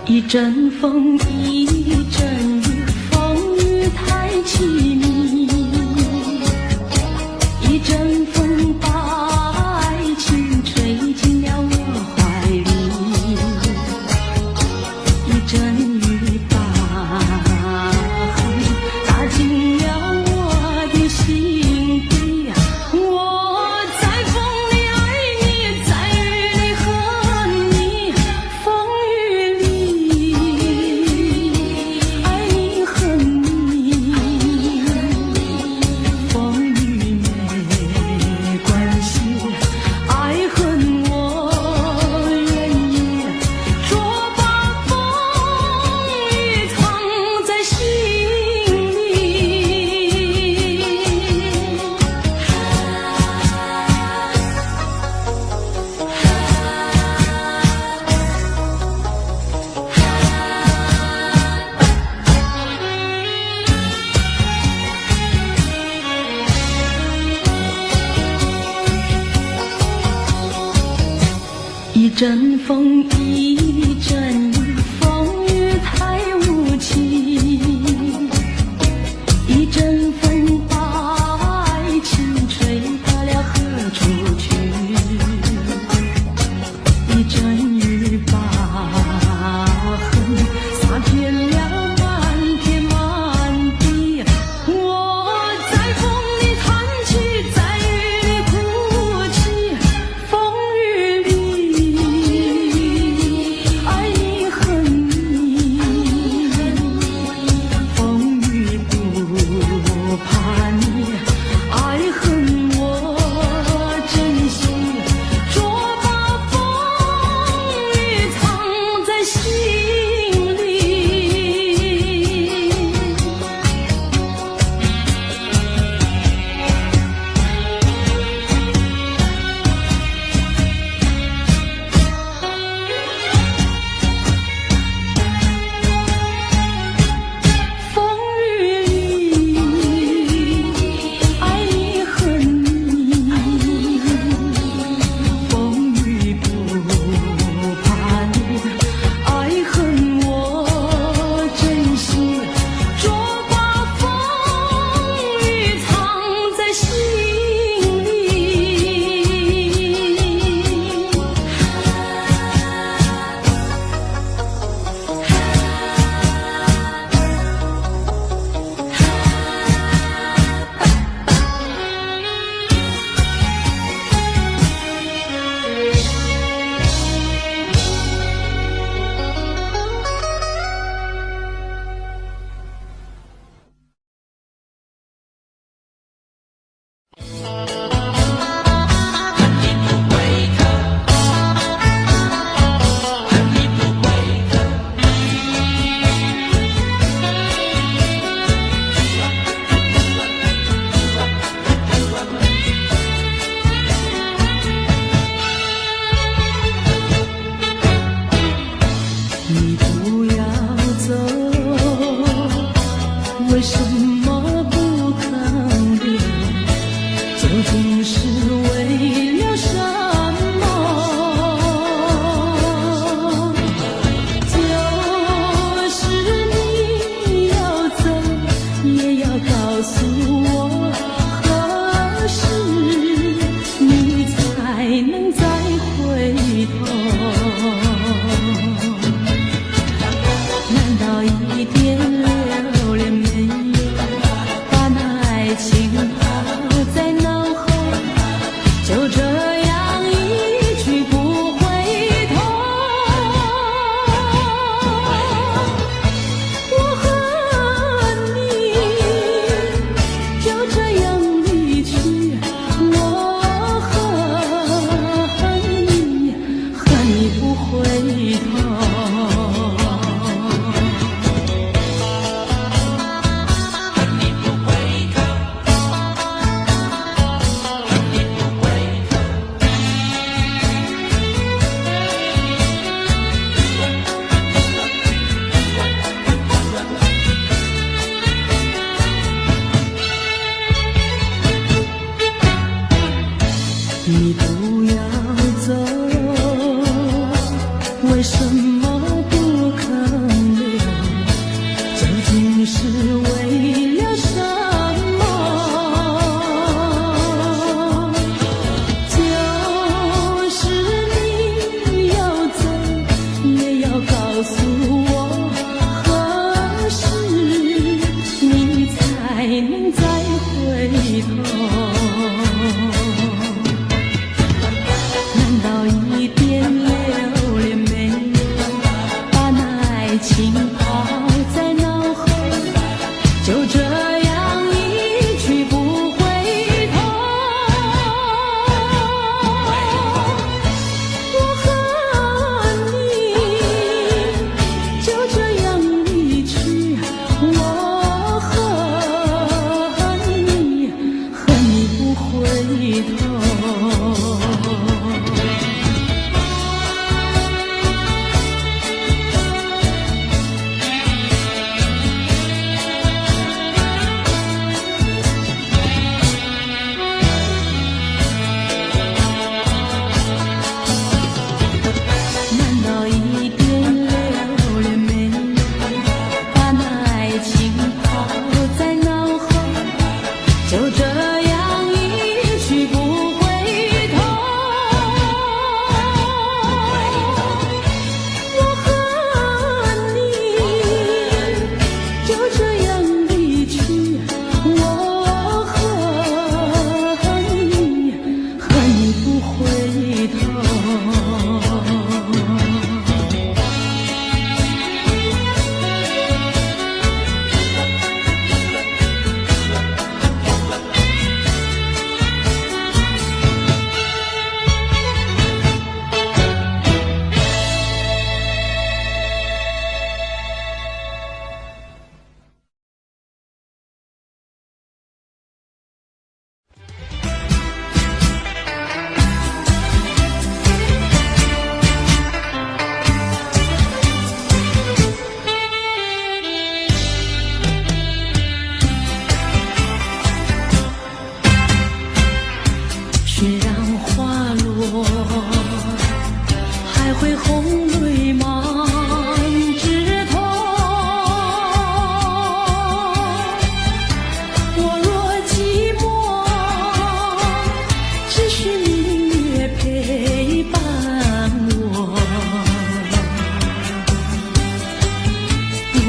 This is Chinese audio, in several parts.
一阵风，一阵雨，风雨太凄迷。一阵风把爱情吹进了我怀里，一阵雨把恨打进了我的心底。我在风里爱你，在雨里恨你，风雨里爱你恨你，风雨没关系，爱恨我愿意，说把风雨藏在心里。一阵风，一阵雨，风雨太无情。一阵风把爱情吹到了何处去？一阵雨把恨洒遍了满天满地。我在风里叹气，在雨里哭泣，风雨里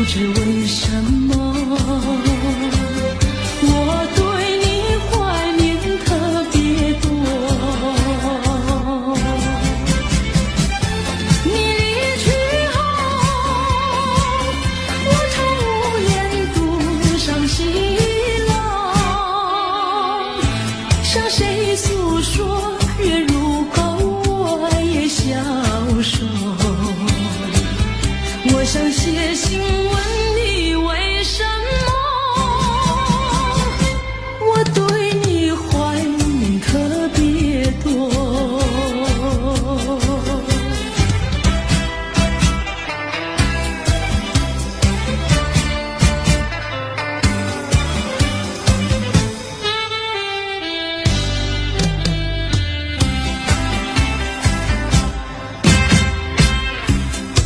不知为什么，我对你怀念特别多。你离去后，我常无言独伤心了，向谁诉说？月如钩，我也消瘦。我想写信问你为什么，我对你怀念特别多。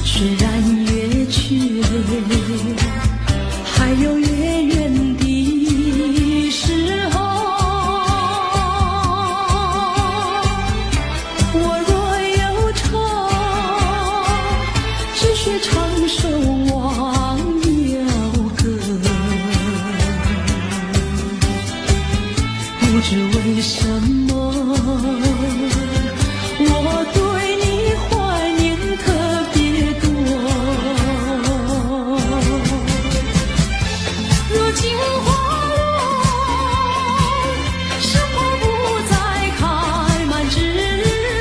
虽然月缺，还有月圆的时候，我若有愁，只需唱首忘忧歌。不知为什么，我对你怀念特别多。如今花落，生活不再开满枝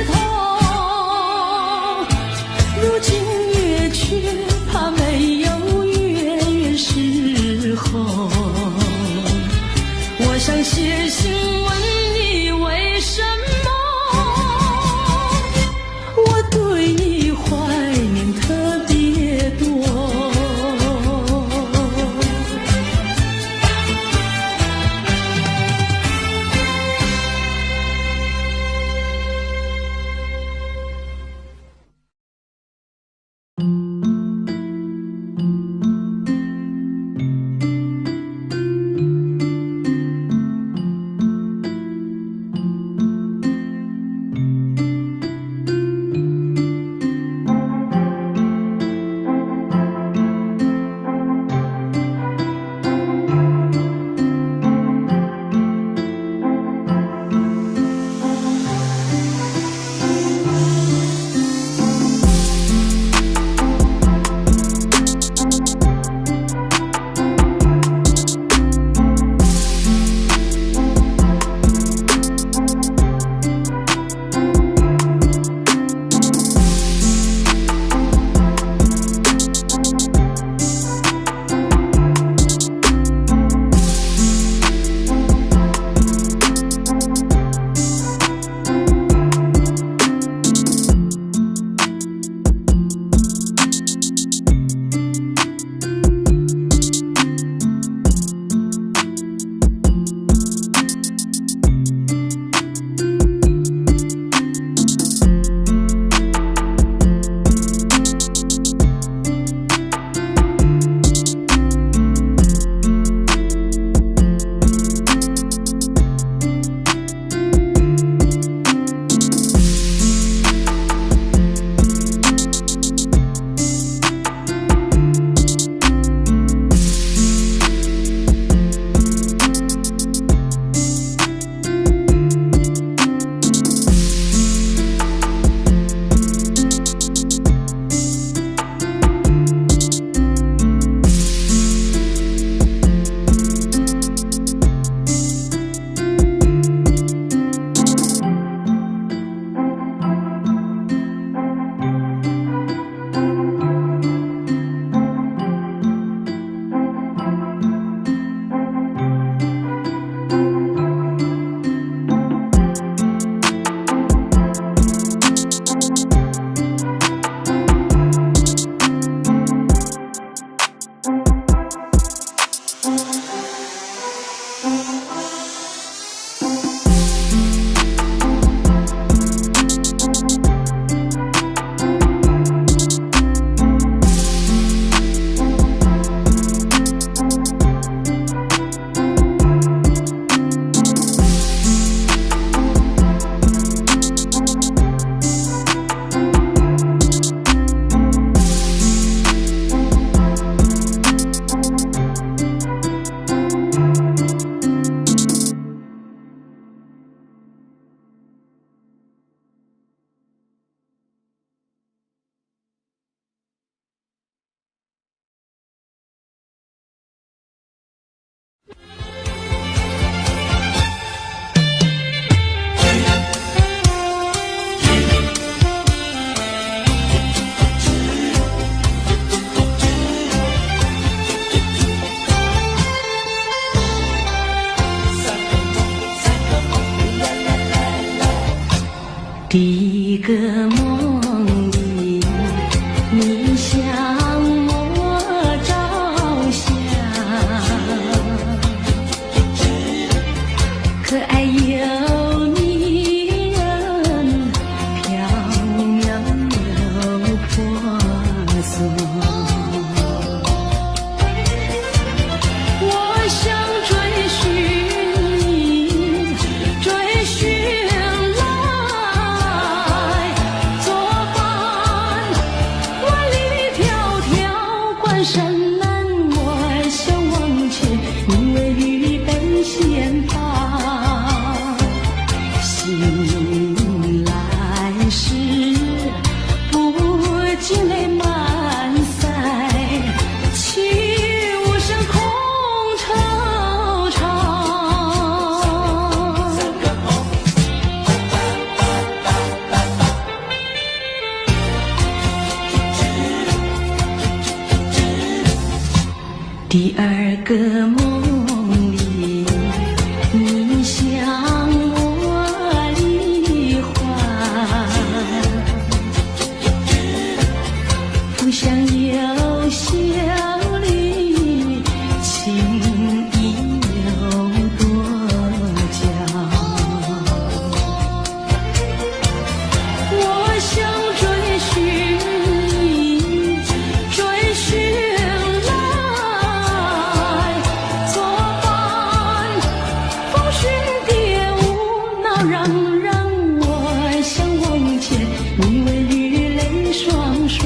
头。如今月缺，怕没有月圆时候。我想写信问你为什么，我对你怀念特别多。第一个梦里，你向我照相，可爱又迷人，飘渺又婆娑。我想追寻你，追寻来作伴。万里迢迢关山难，我想往前，你为预备先发。醒来时不禁泪满腮，泣无声空惆怅。第二个梦里，你向我离怀，浮想有笑里，情意有多娇。我想追寻你，追寻来作伴。风寻蝶舞闹嚷嚷，我想往前，你为绿泪双双。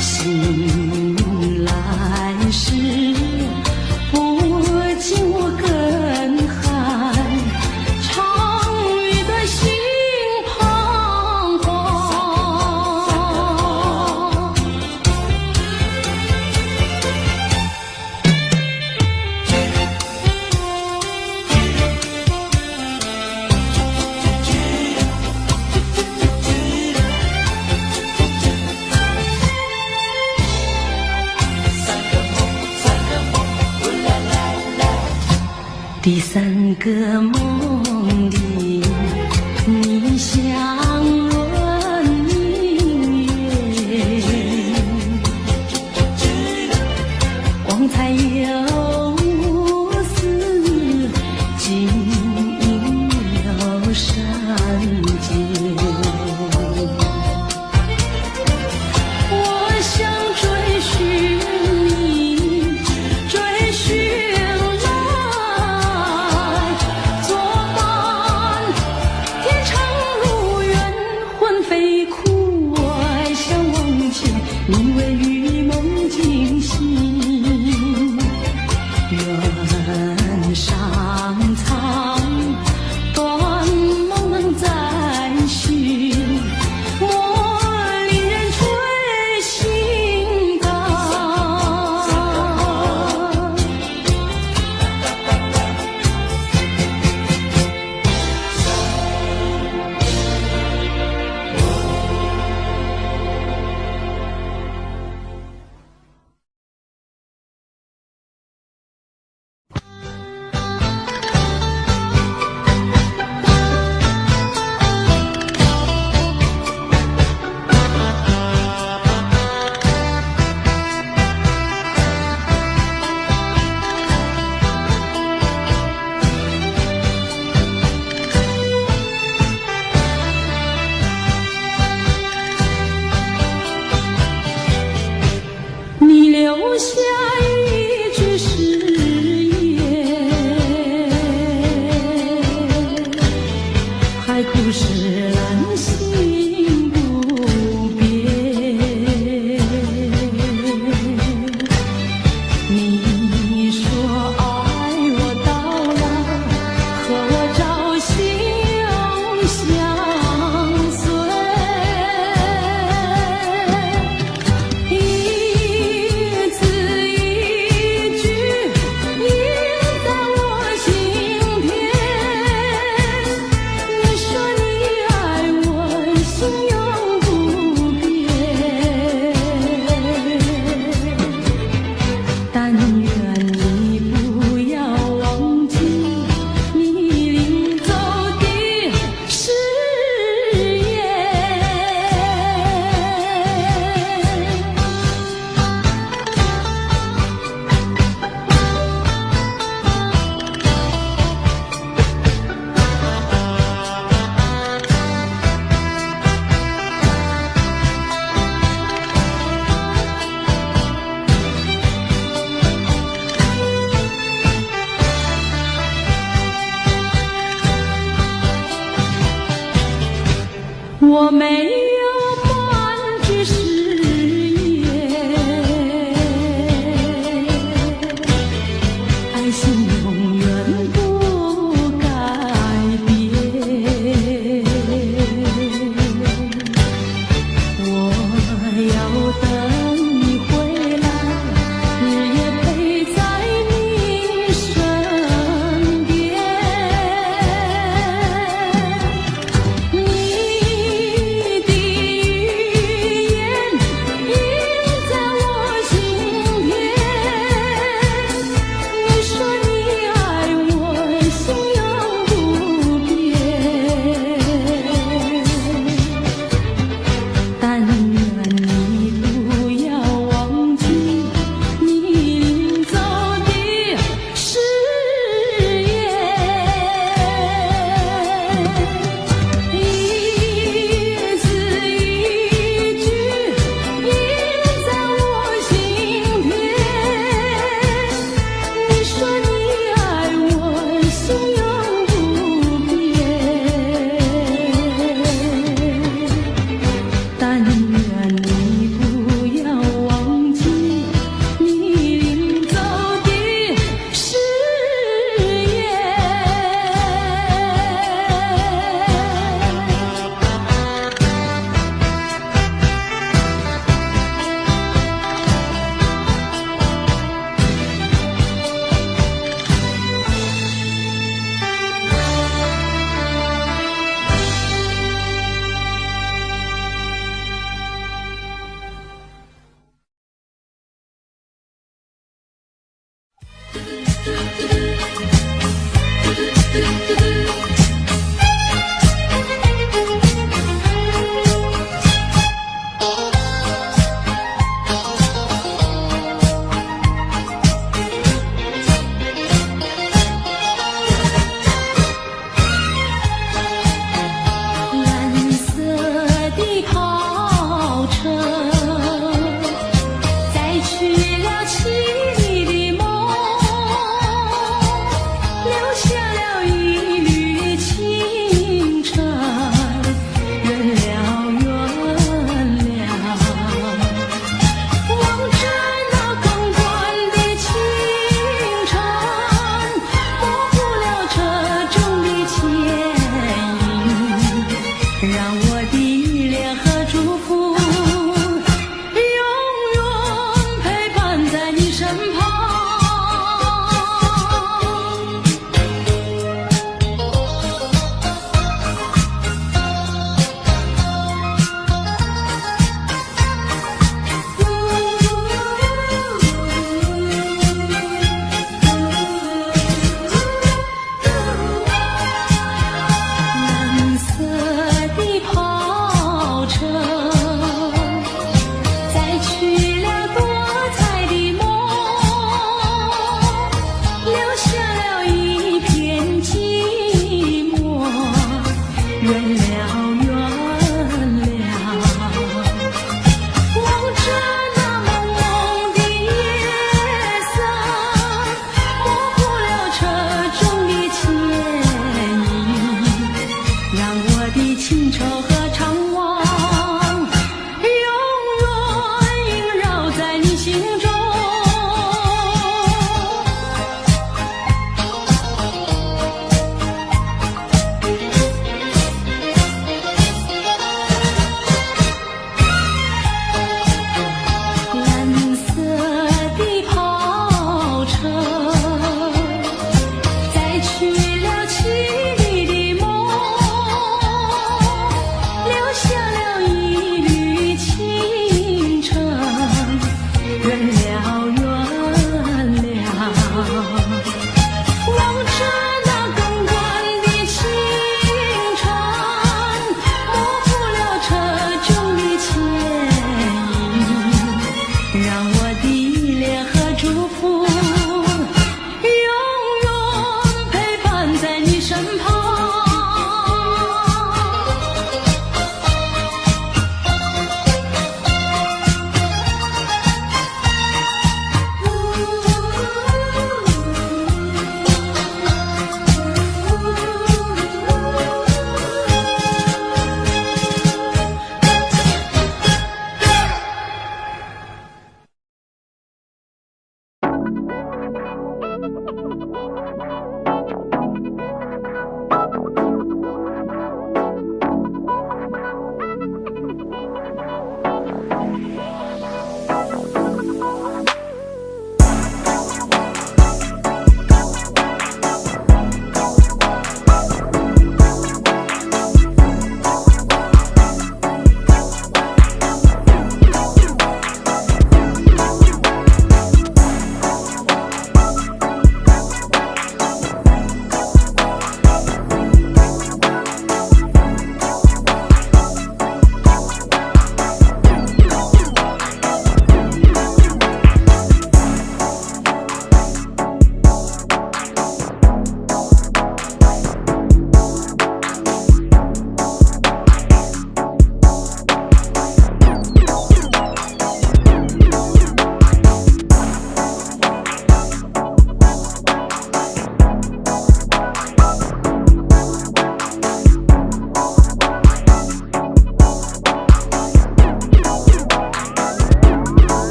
醒来时不禁我更寒，长雨的心彷徨。第三个梦里，你向我明月，光彩又无私，晶莹又善洁。我想追寻你，追寻来作伴。天长路远魂飞哭，我想往前，你为与梦惊醒。原上苍，断梦能再续，莫令人吹心肝。你留下一句誓言，海枯石烂心不变。你说爱我到老，和我朝夕相随。一字一我没有半句誓言，爱情永远不改变。我要等你回来，日夜陪在你身边。你的语言印在我心田，你说你爱我，心永不变。但愿你不要忘记你临走的誓言，一字一句印在我心田。你说你爱我，心永不变。但愿你不要忘记你临走的誓言。蓝色的跑车载去了凄厉的梦，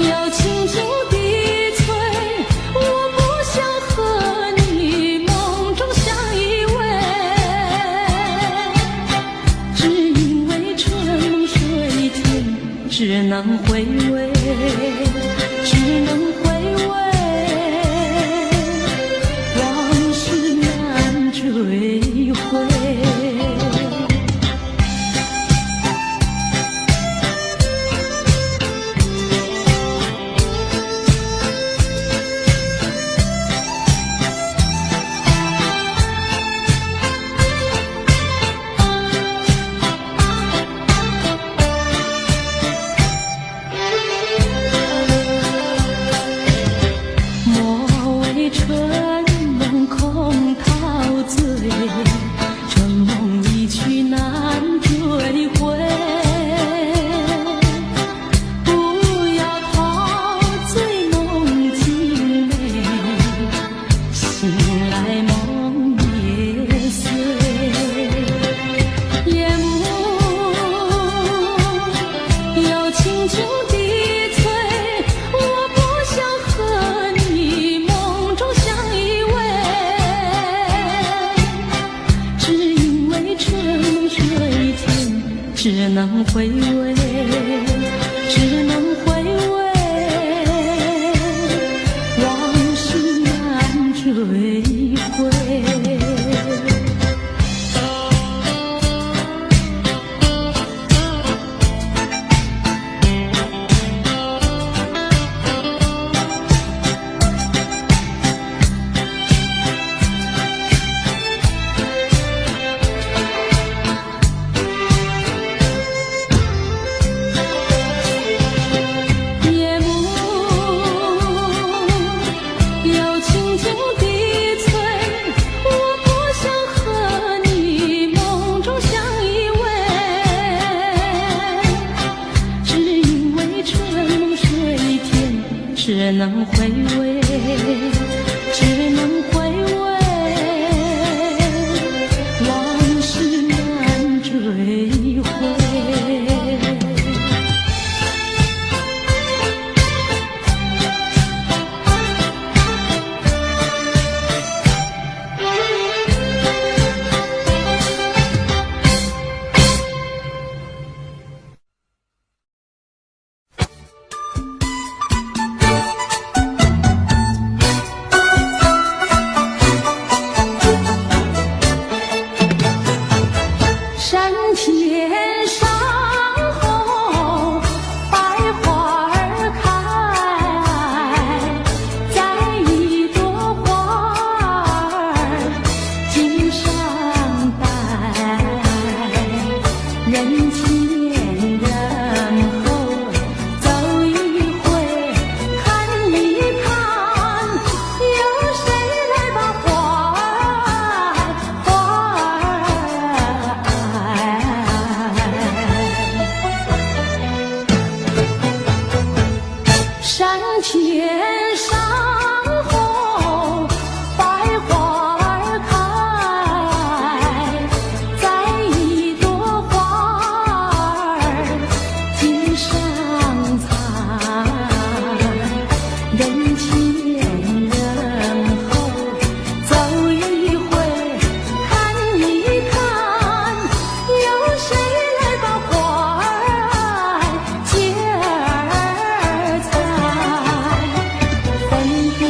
要轻轻地催，我不想和你梦中相依偎，只因为春梦水天，只能回味，只能回味，往事难追回。只能回味，只能回味，往事难追回。只能回味，只能回味，往事难追回。山前山后百花儿开，在一朵花儿襟上戴，人前人后走一回，看一看，有谁来把花儿山前山后百花儿开，在一朵花儿襟上采，人前人后走一回，看一看，有谁来把花儿接儿采，纷纷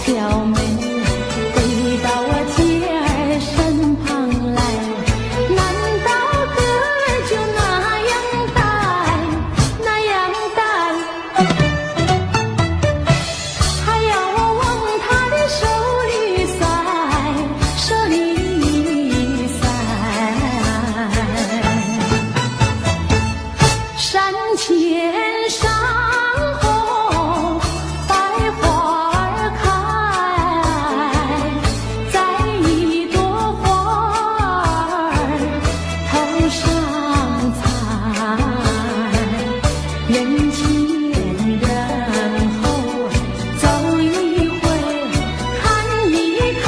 娇美，回到我天儿身旁来。难道歌儿就那样带，那样带？还要我往他的手里塞，手里塞。山前山后百花儿开，摘一朵花儿头上采。人前人后走一回，看一看，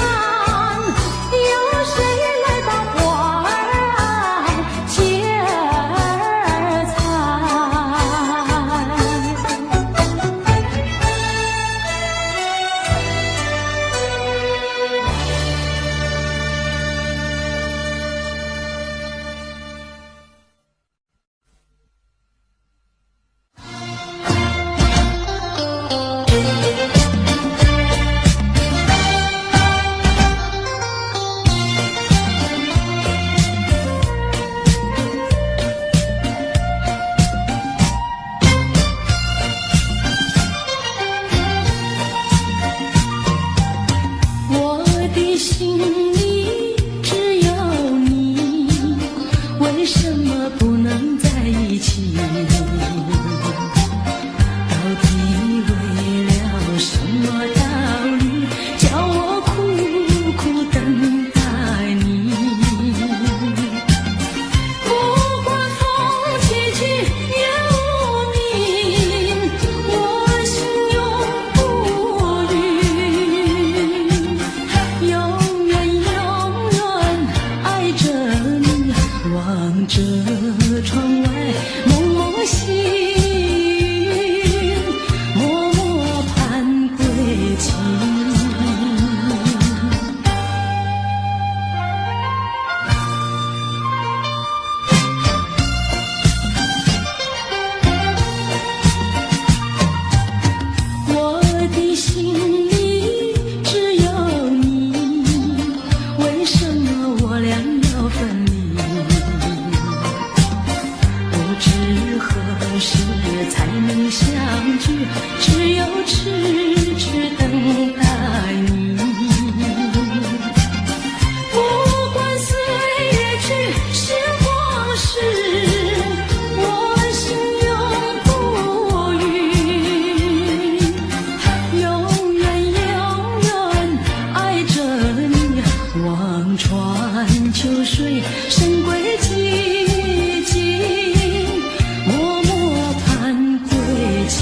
有谁来把花儿接儿采？我的心里只有你，为什么不能在一起？到底为了什么道理，叫我苦苦等待你？不管风起起雨无名，我心永不渝。永远永远爱着你，望着窗外蒙蒙细雨，默默盼归期。我的心里只有你，为什么我俩要分离？不知何时才能相聚，只有痴痴等待你。不管岁月去，时光逝，我心永不渝。永远永远爱着你，望穿秋水，神归寂静，默默盼归期。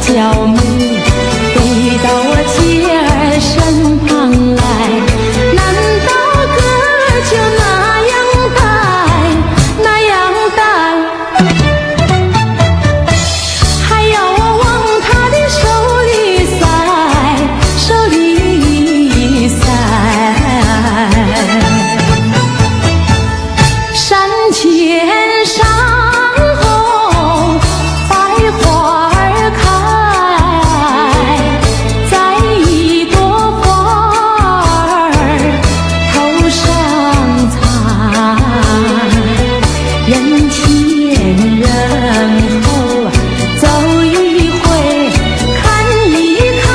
娇媚，飞到我姐儿身旁来。难道哥就那样呆，那样呆？还要我往他的手里塞，手里塞。山前山后百花儿开，在一朵花儿头上采。人前人后走一回，看一看，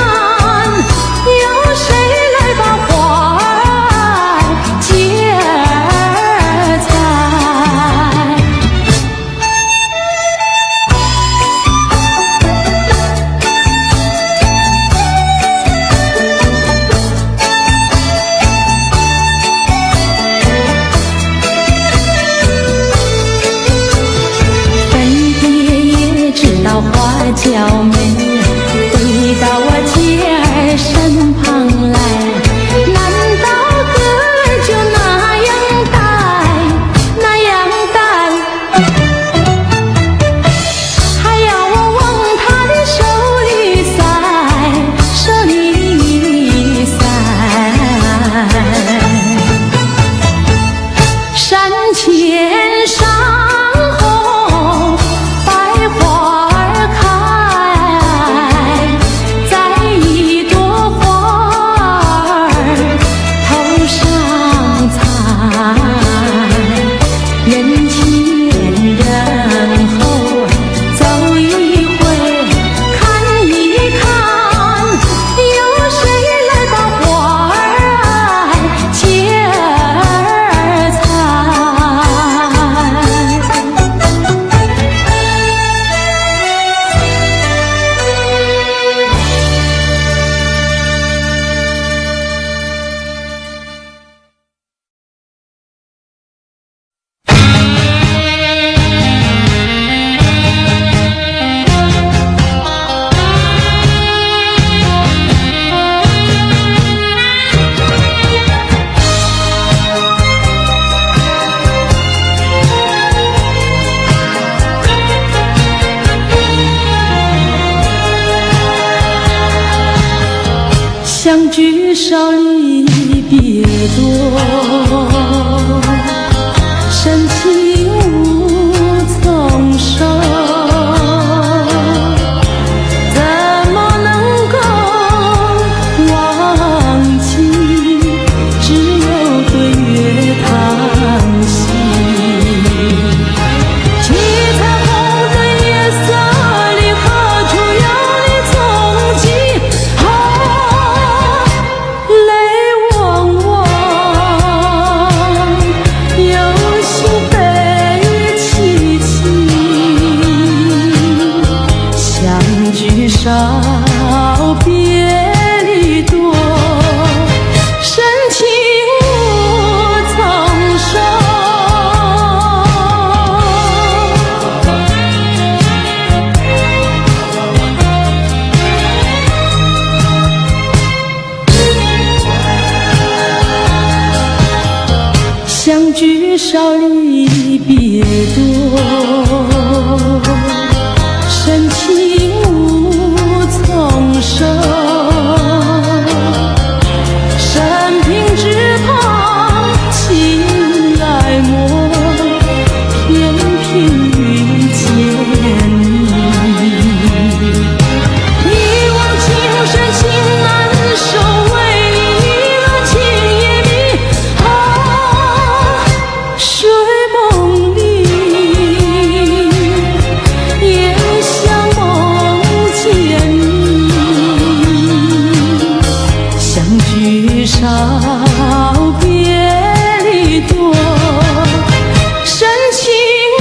有谁来把花儿接儿采？粉蝶也知道花娇美，飞到我姐儿身旁来。难道哥就那样呆，那样呆？还要我往他的手里塞，手里塞。山前山后百花儿开，在一朵花儿头上采。人前人后走一回，看一看，有谁来把花儿接儿采？相聚少离别多，深情无从收。怎么能够忘记？只有对月叹息。七彩虹的夜色里，何处有你踪迹？泪汪汪，有心悲戚戚。相聚少，别离多，深情无从收。相聚少离别多，深情无从收。生平只盼情来磨，偏偏遇见你。一往情深情难收，为你了情也迷。睡梦里也想梦见你。相聚少，别离多，深情无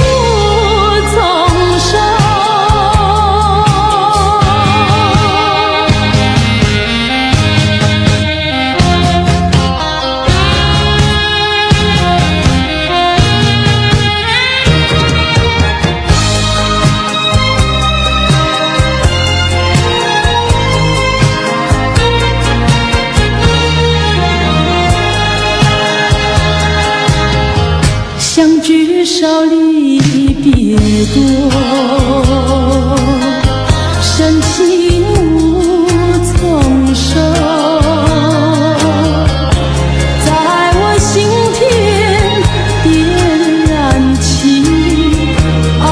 多，深情无从说，在我心田点燃起爱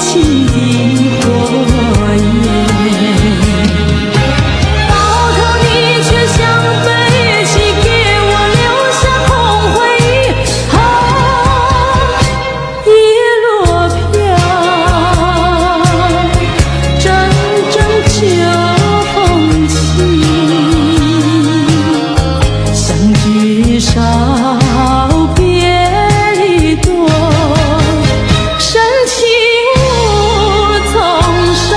情的火焰，到头你却像飞起，给我留下空回忆。叶落飘，阵阵秋风起，相聚少，别离多，深情无从说。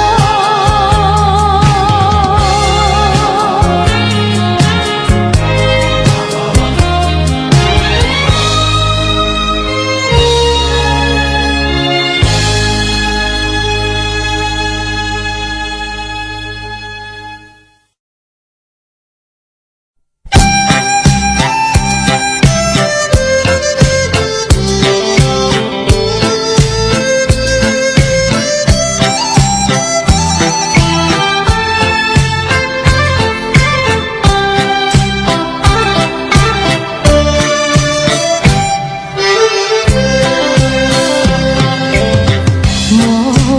莫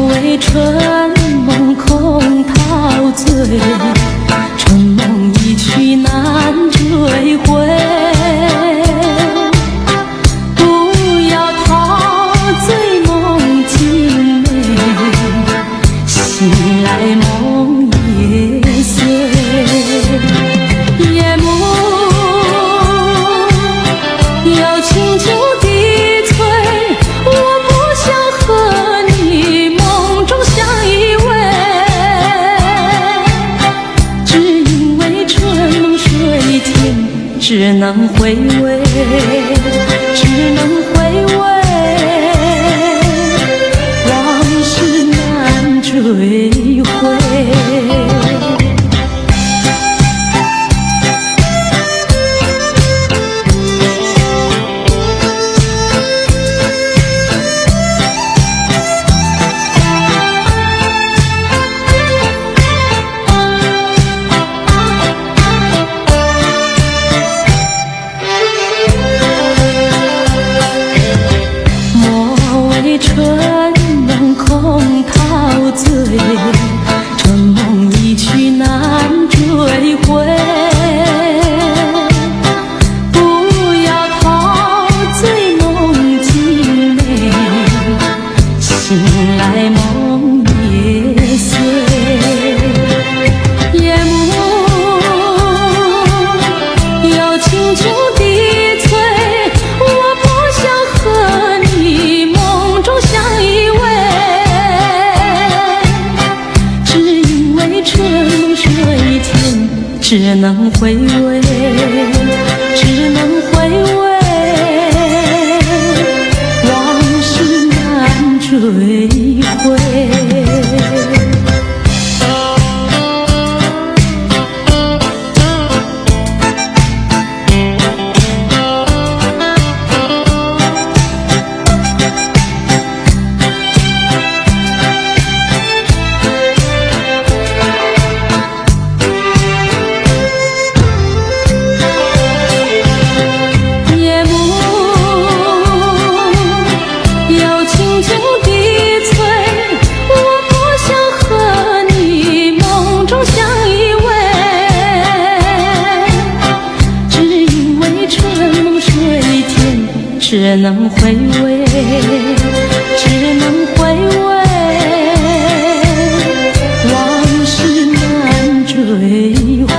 为春梦空陶醉，春梦一去难追回。不要陶醉梦境美，醒来梦也碎。夜幕又轻轻低垂，我不想和你梦中相依偎，只因为春梦水天，只能回味，只能回味，往事难追回。莫为春梦空陶醉，春梦一去难追回。不要陶醉梦境美，醒来梦也碎。夜幕又轻轻低垂，我不想和你梦中相依偎，只因为春梦水天，只能回味，只能回味，往事难追回。夜幕又轻轻低垂，我不想和你梦中相依偎，只因为春梦水天，只能回味，只能回味，往事难追回。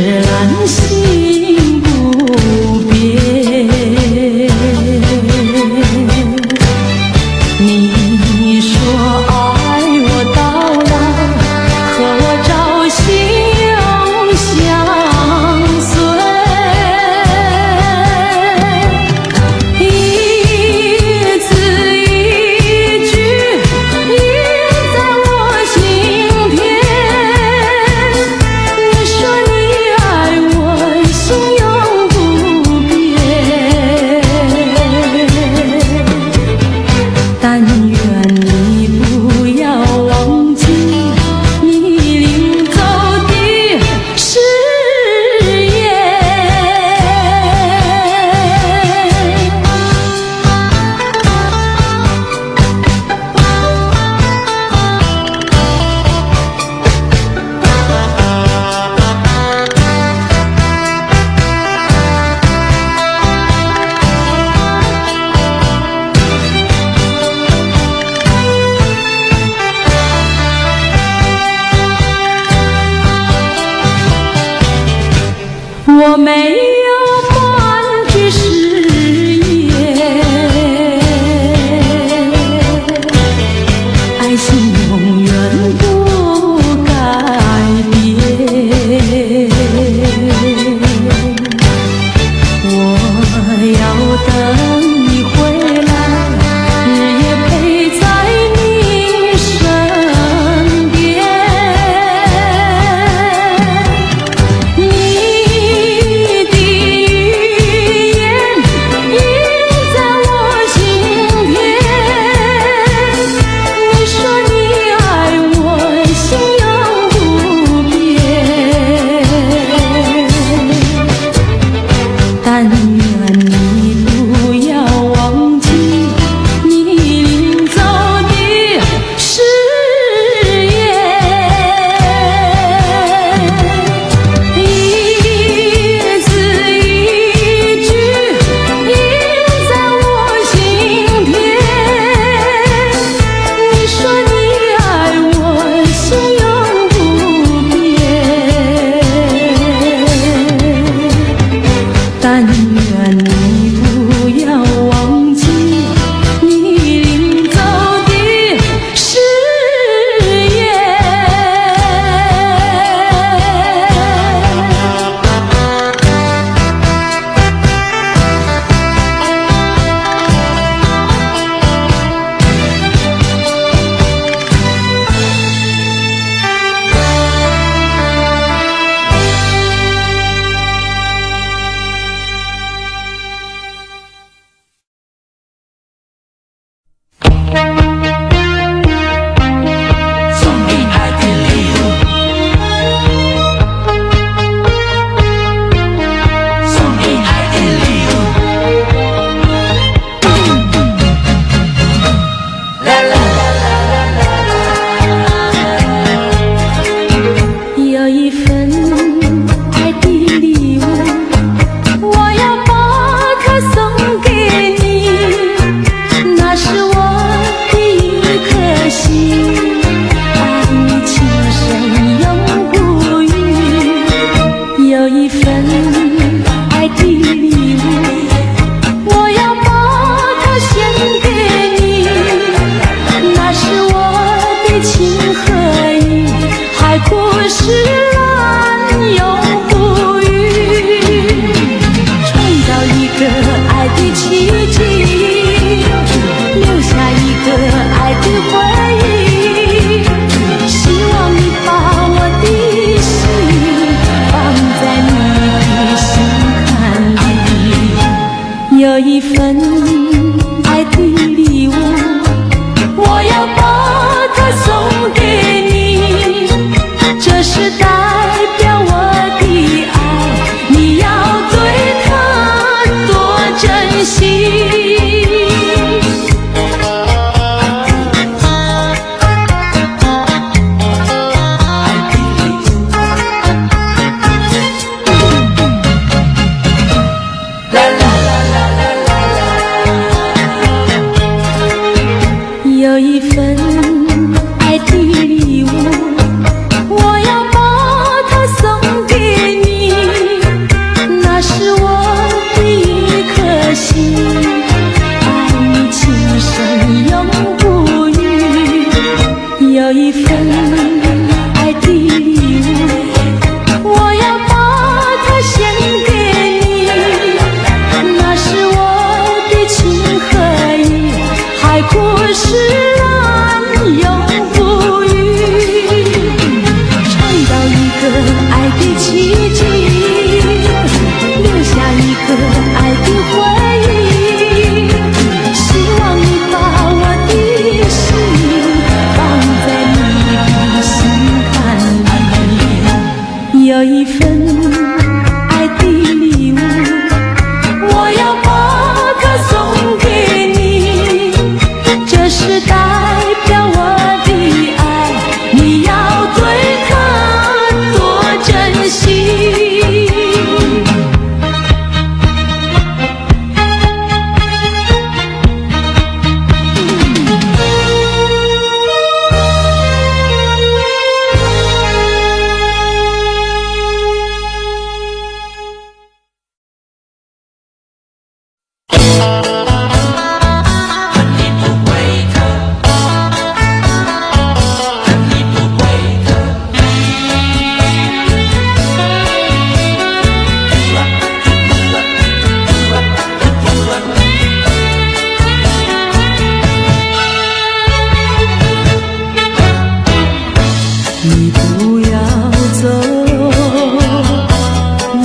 安心不变。你说爱我到老，和我朝夕相随，一字一句印在我心田。你说你爱我，心永不变，但愿你不要忘记你领走的誓言。我没有半句誓言，爱情永远不改变。我要等你回来，日夜陪在你身边。你的语言印在我心田。你说你爱我，心永不变，但愿你不要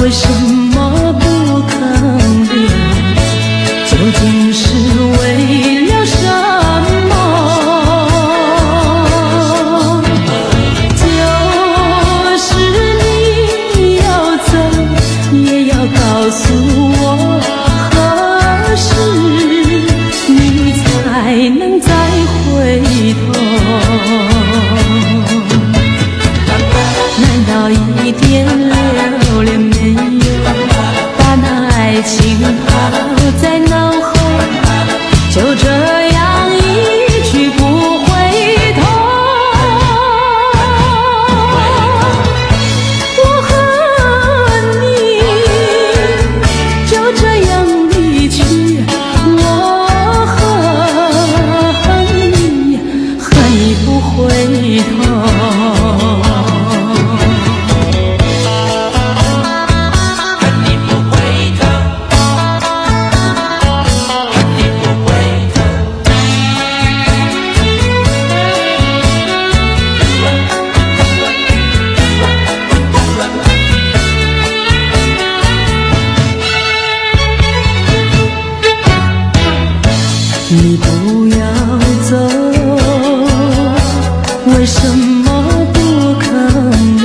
为什么不肯留？究竟是为了什么？就是你要走，也要告诉我，何时你才能再回头？难道一点留恋没有，把那爱情抛在脑后，就这样一去不回头？我和你就这样离去，我恨你不回头。你不要走，为什么不肯留？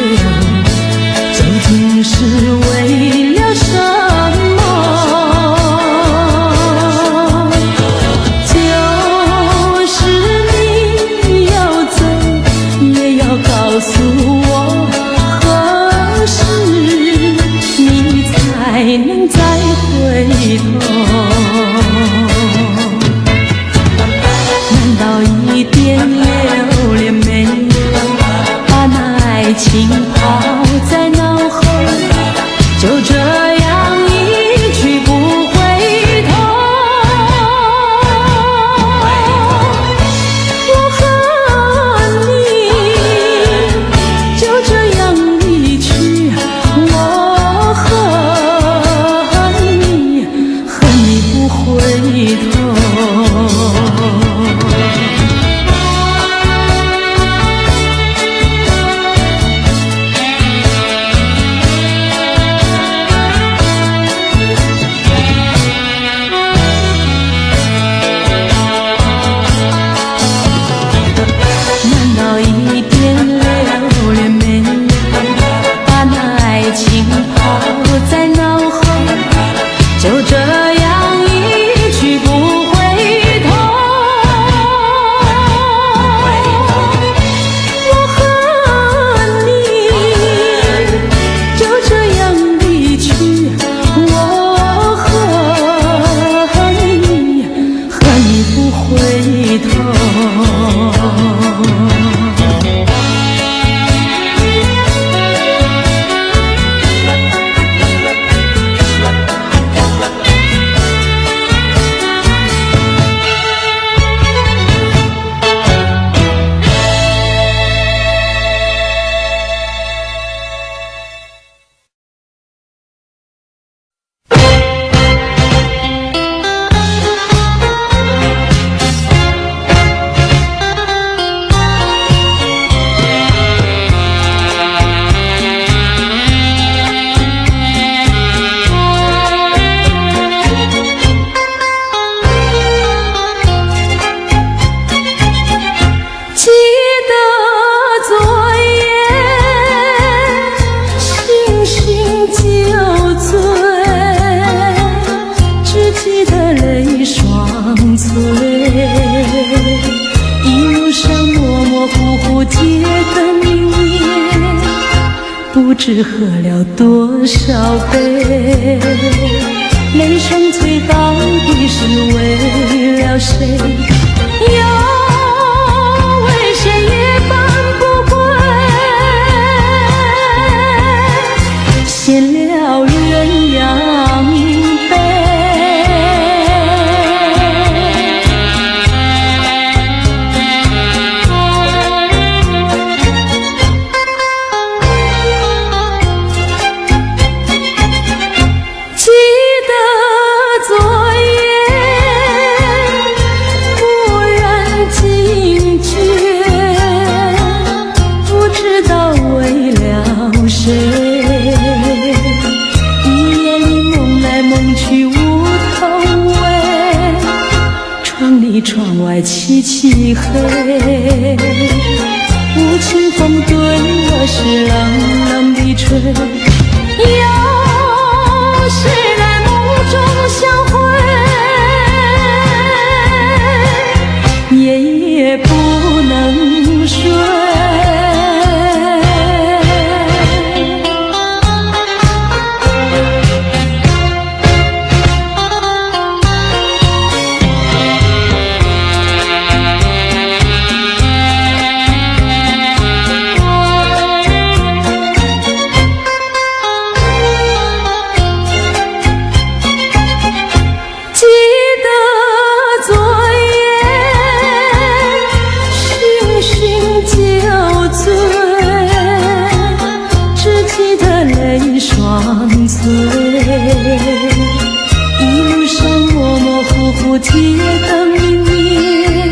究竟是为了什么？就是你要走，也要告诉我，何时你才能再回头？一点留恋没有，把那爱情抛在脑后，就这样一去不回头。我和你就这样离去，我恨你不回头。就这样一去不回头。我和你就这样离去，我恨你不回头。一路上模模糊糊街灯明灭，不知喝了多少杯，泪双垂到底是为了谁？又为谁也放不归？闲了鸳鸯杯。来漆漆黑，无情风对我是冷冷的吹。又是来梦中相会，夜夜不能睡。一路上模模糊糊记得明明，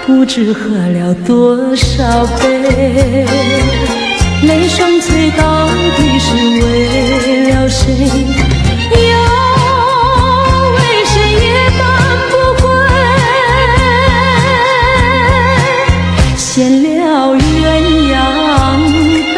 不知喝了多少杯，泪双垂到底是为了谁？又为谁夜半不归？闲了鸳鸯杯。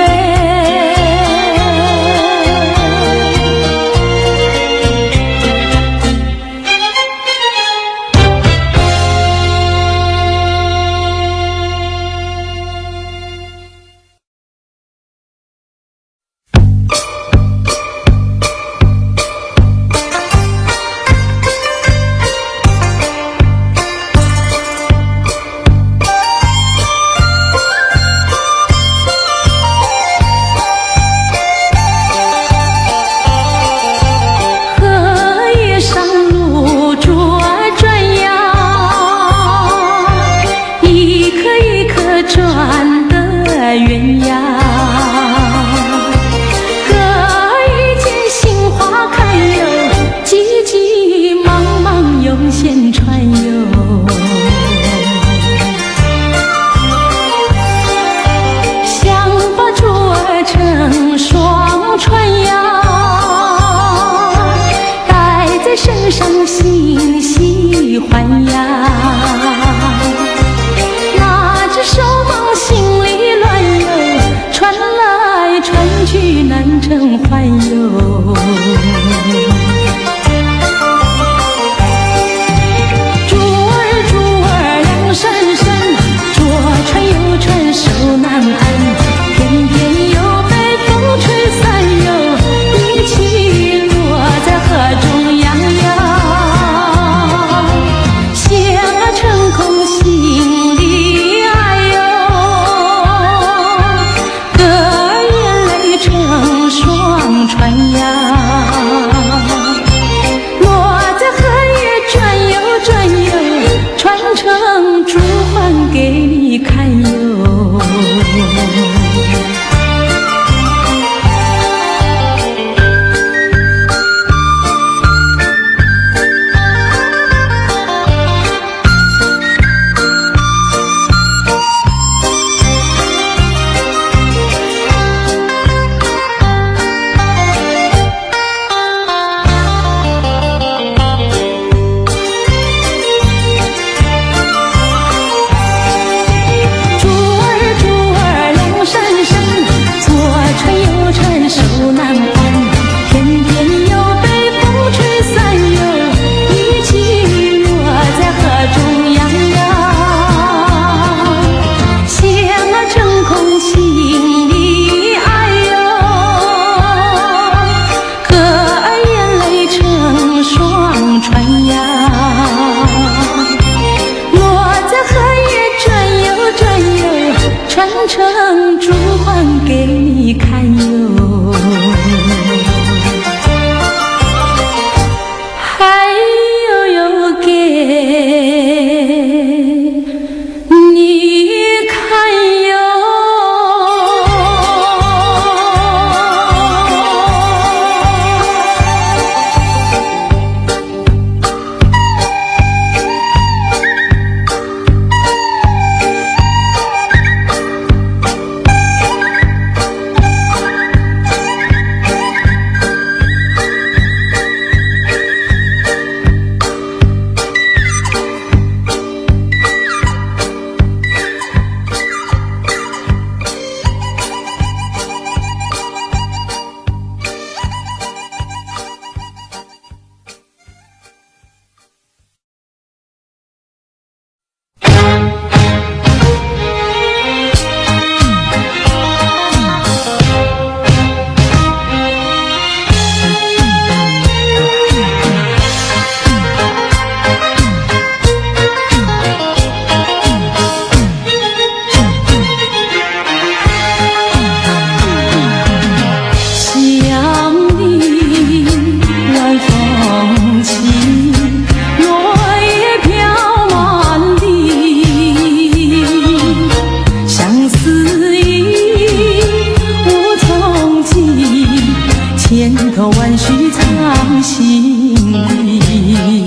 头万绪藏心底。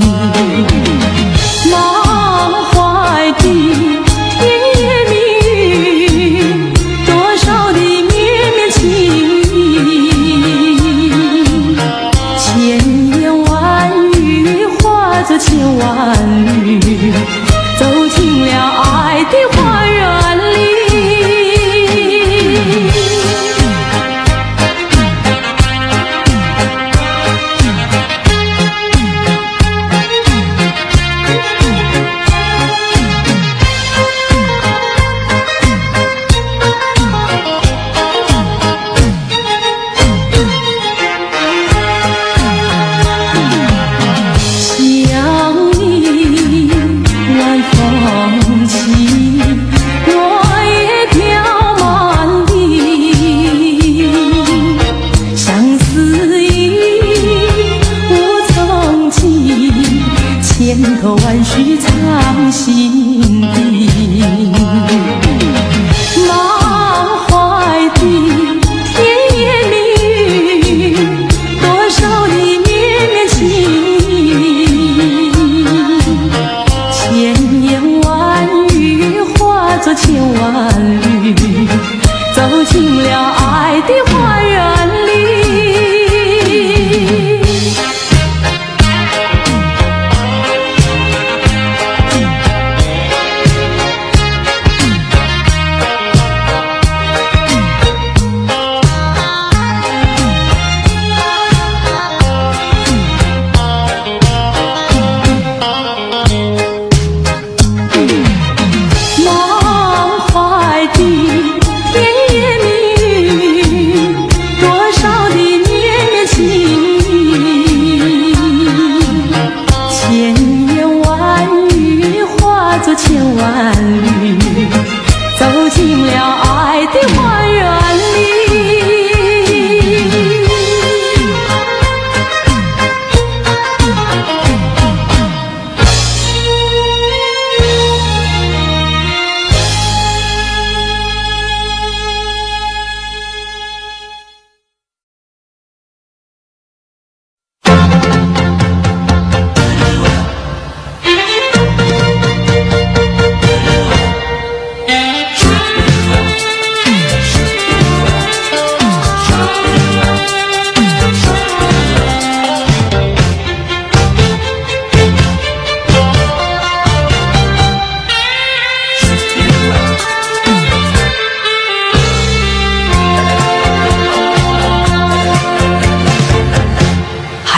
满怀的甜言蜜语，多少的绵绵情意，千言万语化作千万缕，走进了爱的花园里。千头万绪藏心底，满怀的甜言蜜语，多少的绵绵情意，千言万语化作千万缕，走进了爱的花园里。千万缕，走进了爱的花园里。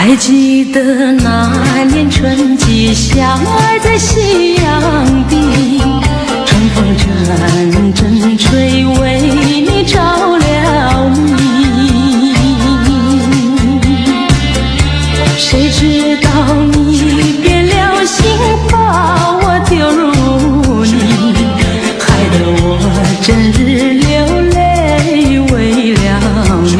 还记得那年春季，相爱在夕阳底，春风阵阵吹，为你着了迷。谁知道你变了心，把我丢入泥，害得我整日流泪为了你。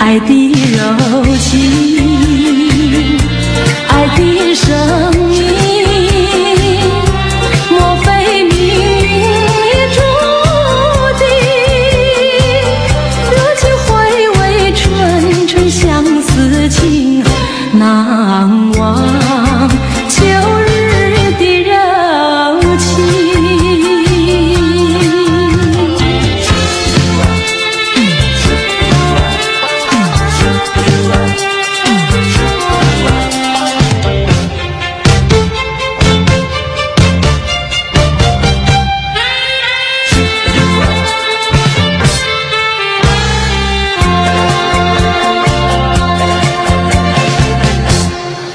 爱的柔情，爱的生命，莫非命已注定？如今回味纯纯相思情，难忘旧日的柔情。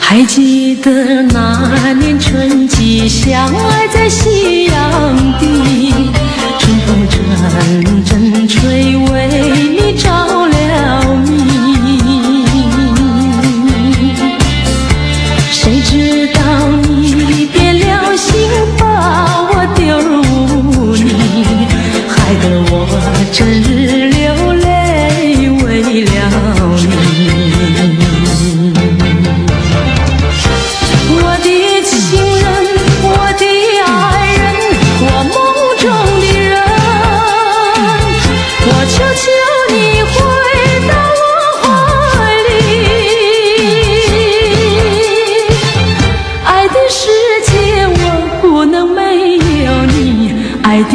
还记得那年春季，相爱在夕阳底，春风阵阵吹，为你着了迷。谁知道你变了心，把我丢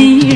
的